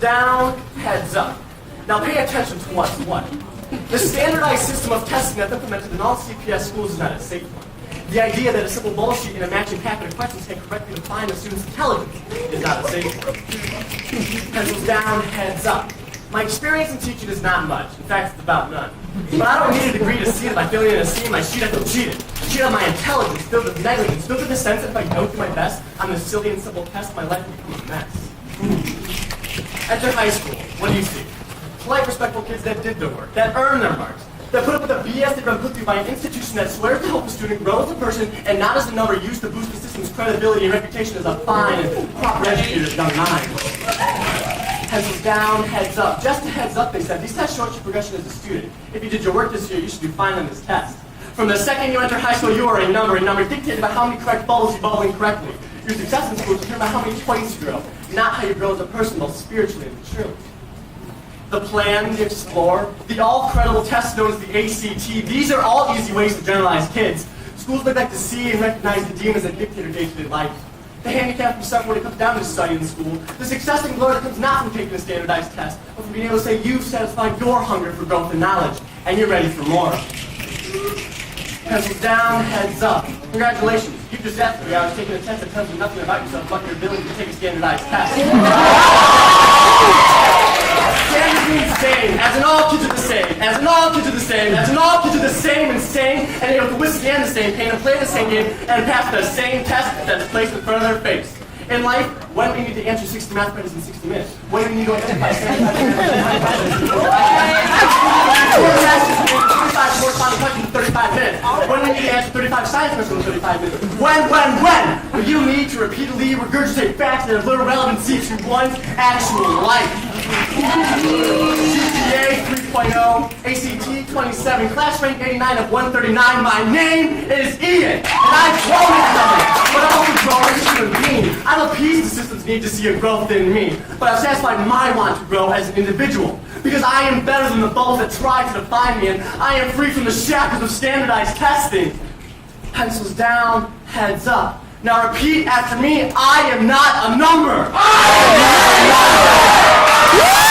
down, heads up. Now pay attention to what's what. The standardized system of testing that's implemented in all CPS schools is not a safe one. The idea that a simple bubble sheet and a matching packet of questions can correctly define a student's intelligence is not a safe one. Pencils down, heads up. My experience in teaching is not much. In fact, it's about none. But I don't need a degree to see that by filling in a C in my sheet I feel cheated. Cheat on my intelligence, filled with negligence, filled with the sense that if I don't do my best on this silly and simple test, my life will become a mess. Enter high school. What do you see? Polite, respectful kids that did their work, that earned their marks, that put up with the BS they've been put through by an institution that swears to help a student grow as a person and not as a number used to boost the system's credibility and reputation as a fine and proper educator of young minds. Pencils down, heads up. Just a heads up, they said. These tests show your progression as a student. If you did your work this year, you should do fine on this test. From the second you enter high school, you are a number dictated by how many correct bubbles you bubble incorrectly. Your success in school is determined by how many points you grow, not how you grow as a person, both spiritually and maturely. The plan, the explore, the all-credible test known as the A.C.T. These are all easy ways to generalize kids. Schools would like to see and recognize the demons that dictate their day-to-day life. The handicap from stuff when it comes down to studying in school. The success and glory that comes not from taking a standardized test, but from being able to say you've satisfied your hunger for growth and knowledge, and you're ready for more. Pencils down, heads up. Congratulations, you just after 3 hours taking a test that tells you nothing about yourself but your ability to take a standardized test. Standards mean same, as in all kids are the same, as in all kids are the same, as in all kids are the same and sane, and able to withstand the same pain and play the same game and pass the same test that's placed in front of their face. In life, when do we need to answer 60 math questions in 60 minutes? When do we need to identify 35 corresponding questions in 35 minutes? When do we need to answer 35 science questions in 35 minutes? When will you need to repeatedly regurgitate facts that have little relevancy to one's actual life? GPA 3.0, A.C.T. 27, class rank 89 of 139. My name is Ian, and I've grown as something, but I've also grown as a human being. I've appeased the system's need to see a growth in me, but I've satisfied my want to grow as an individual. Because I am better than the bubbles that try to define me, and I am free from the shackles of standardized testing. Pencils down, heads up. Now repeat after me, I am not a number. I am not a number.